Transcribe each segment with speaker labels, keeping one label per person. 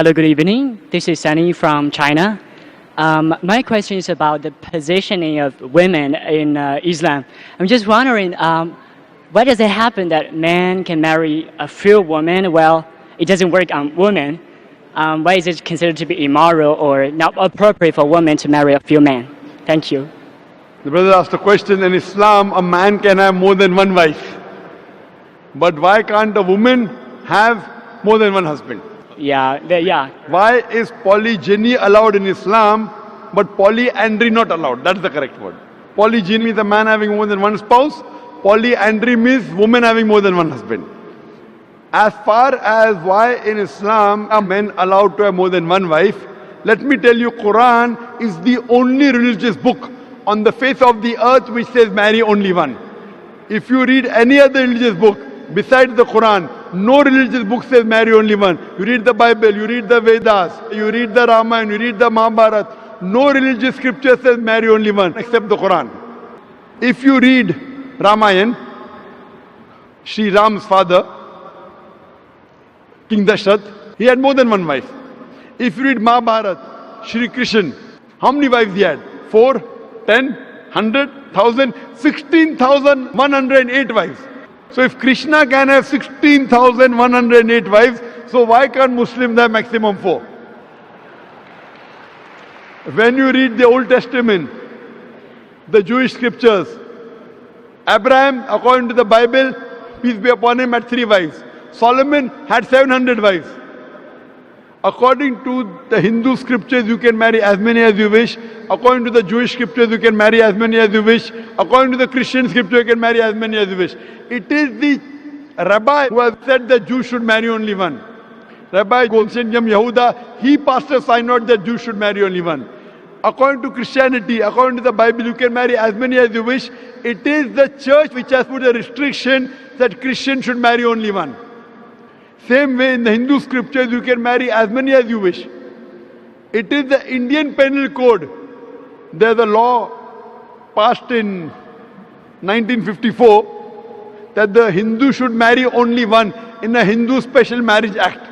Speaker 1: Hello, good evening. This is Sunny from China. My question is about the positioning of women in Islam. I'm just wondering, why does it happen that men can marry a few women? Well, it doesn't work on women. Why is it considered to be immoral or not appropriate for women to marry a few men? Thank you.
Speaker 2: The brother asked a question. In Islam, a man can have more than one wife. But why can't a woman have more than one husband?
Speaker 1: Yeah.
Speaker 2: Why is polygyny allowed in Islam, but polyandry not allowed? That's the correct word. Polygyny means a man having more than one spouse. Polyandry means woman having more than one husband. As far as why in Islam are men allowed to have more than one wife, let me tell you, Quran is the only religious book on the face of the earth which says marry only one. If you read any other religious book besides the Quran, no religious book says marry only one. You read the Bible, you read the Vedas, you read the Ramayana, you read the Mahabharata. No religious scripture says marry only one except the Quran. If you read Ramayana, Sri Ram's father, King Dashrath, he had more than one wife. If you read Mahabharata, Shri Krishna, how many wives he had? 4, 10, 100, 1000, 16,108 wives. So if Krishna can have 16,108 wives, so why can't Muslims have maximum 4? When you read the Old Testament, the Jewish scriptures, Abraham, according to the Bible, peace be upon him, had 3 wives. Solomon had 700 wives. According to the Hindu scriptures, you can marry as many as you wish. According to the Jewish scriptures, you can marry as many as you wish. According to the Christian scripture, you can marry as many as you wish. It is the rabbi who has said that Jews should marry only one. Rabbi Golshen Yam Yehuda, he passed a synod that Jews should marry only one. According to Christianity, according to the Bible, you can marry as many as you wish. It is the church which has put a restriction that Christians should marry only one. Same way in the Hindu scriptures, you can marry as many as you wish. It is the Indian Penal Code. There's a law passed in 1954 that the Hindu should marry only one in a Hindu Special Marriage Act.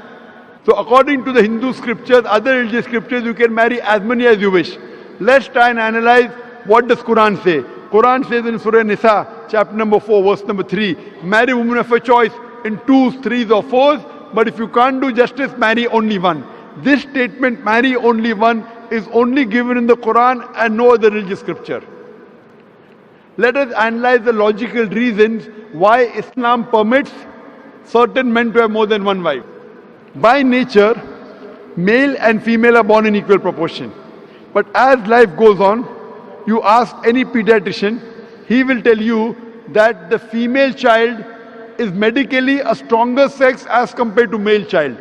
Speaker 2: So according to the Hindu scriptures, other religious scriptures, you can marry as many as you wish. Let's try and analyze what does Quran say. Quran says in Surah Nisa, chapter number 4, verse number 3, marry women of your choice in 2s, 3s or 4s, but if you can't do justice, marry only one. This statement, marry only one, is only given in the Quran and no other religious scripture. Let us analyze the logical reasons why Islam permits certain men to have more than one wife. By nature, male and female are born in equal proportion. But as life goes on, you ask any pediatrician, he will tell you that the female child is medically a stronger sex as compared to male child.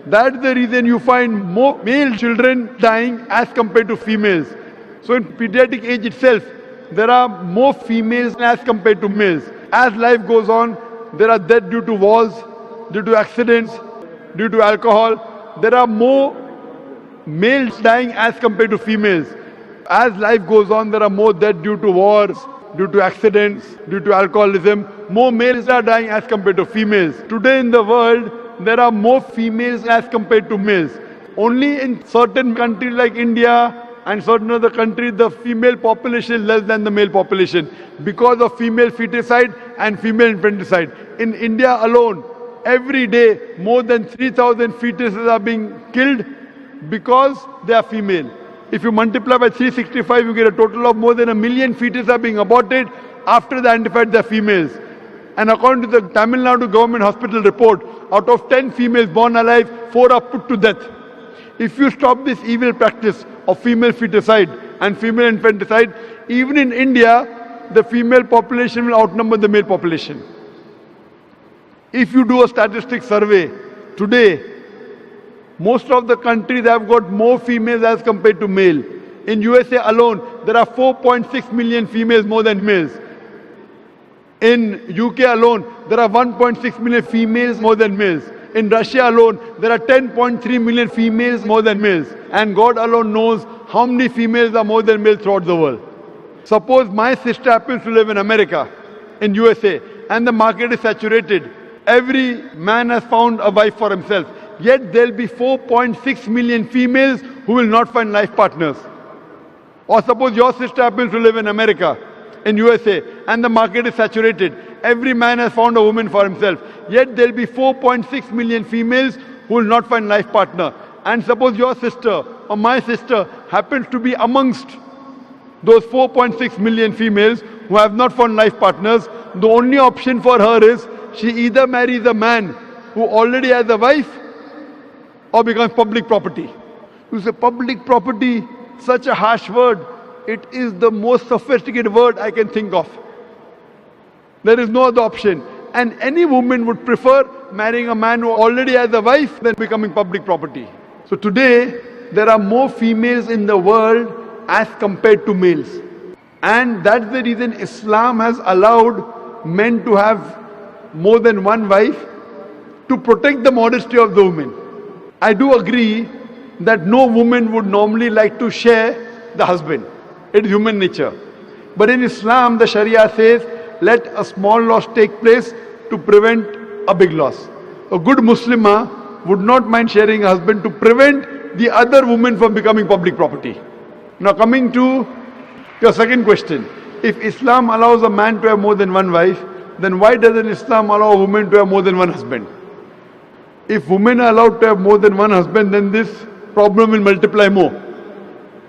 Speaker 2: That's the reason you find more male children dying as compared to females. So in pediatric age itself, there are more females as compared to males. As life goes on, there are deaths due to wars, due to accidents, due to alcohol. There are more males dying as compared to females. As life goes on, there are more deaths due to wars, due to accidents, due to alcoholism. More males are dying as compared to females. Today in the world, there are more females as compared to males. Only in certain countries like India and certain other countries, the female population is less than the male population because of female feticide and female infanticide. In India alone, every day, more than 3,000 fetuses are being killed because they are female. If you multiply by 365, you get a total of more than 1 million fetuses are being aborted after they identified they are females. And according to the Tamil Nadu government hospital report, out of 10 females born alive, 4 are put to death. If you stop this evil practice of female feticide and female infanticide, even in India, the female population will outnumber the male population. If you do a statistic survey today, most of the countries have got more females as compared to male. In USA alone, there are 4.6 million females more than males. In UK alone, there are 1.6 million females more than males. In Russia alone, there are 10.3 million females more than males. And God alone knows how many females are more than males throughout the world. Suppose my sister happens to live in America, in USA, and the market is saturated. Every man has found a wife for himself. Yet there'll be 4.6 million females who will not find life partners. Or suppose your sister happens to live in America, in USA, and the market is saturated. Every man has found a woman for himself. Yet there'll be 4.6 million females who will not find life partner. And suppose your sister or my sister happens to be amongst those 4.6 million females who have not found life partners. The only option for her is she either marries a man who already has a wife or becomes public property. You say public property, such a harsh word. It is the most sophisticated word I can think of. There is no other option. And any woman would prefer marrying a man who already has a wife than becoming public property. So today, there are more females in the world as compared to males. And that's the reason Islam has allowed men to have more than one wife to protect the modesty of the woman. I do agree that no woman would normally like to share the husband. It is human nature. But in Islam, the Sharia says, let a small loss take place to prevent a big loss. A good Muslimah would not mind sharing a husband to prevent the other woman from becoming public property. Now coming to your second question. If Islam allows a man to have more than one wife, then why doesn't Islam allow a woman to have more than one husband? If women are allowed to have more than one husband, then this problem will multiply more.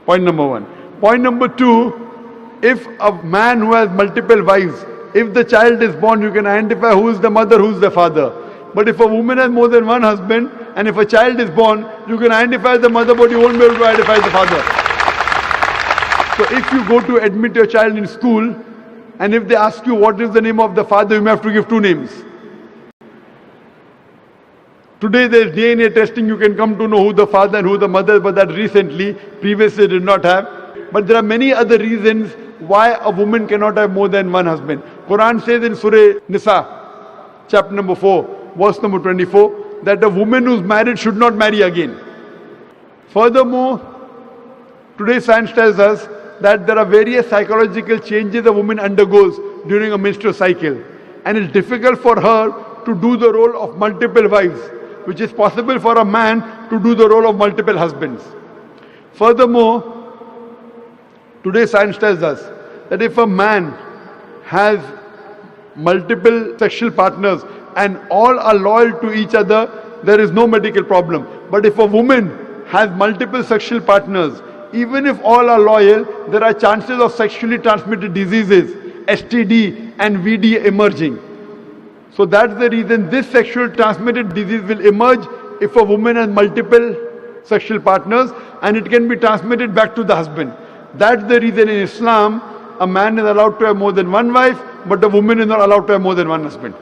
Speaker 2: Point number one. Point number two, if a man who has multiple wives, if the child is born, you can identify who is the mother, who is the father. But if a woman has more than one husband, and if a child is born, you can identify the mother, but you won't be able to identify the father. So if you go to admit your child in school, and if they ask you what is the name of the father, you may have to give two names. Today there is DNA testing, you can come to know who the father and who the mother is, but that recently, previously did not have. But there are many other reasons why a woman cannot have more than one husband. Quran says in Surah Nisa, chapter number 4, verse number 24, that a woman who is married should not marry again. Furthermore, today science tells us that there are various psychological changes a woman undergoes during a menstrual cycle. And it's difficult for her to do the role of multiple wives, which is possible for a man to do the role of multiple husbands. Furthermore, today science tells us that if a man has multiple sexual partners and all are loyal to each other, there is no medical problem. But if a woman has multiple sexual partners, even if all are loyal, there are chances of sexually transmitted diseases, STD and VD emerging. So that's the reason this sexual transmitted disease will emerge if a woman has multiple sexual partners, and it can be transmitted back to the husband. That's the reason in Islam, a man is allowed to have more than one wife, but a woman is not allowed to have more than one husband.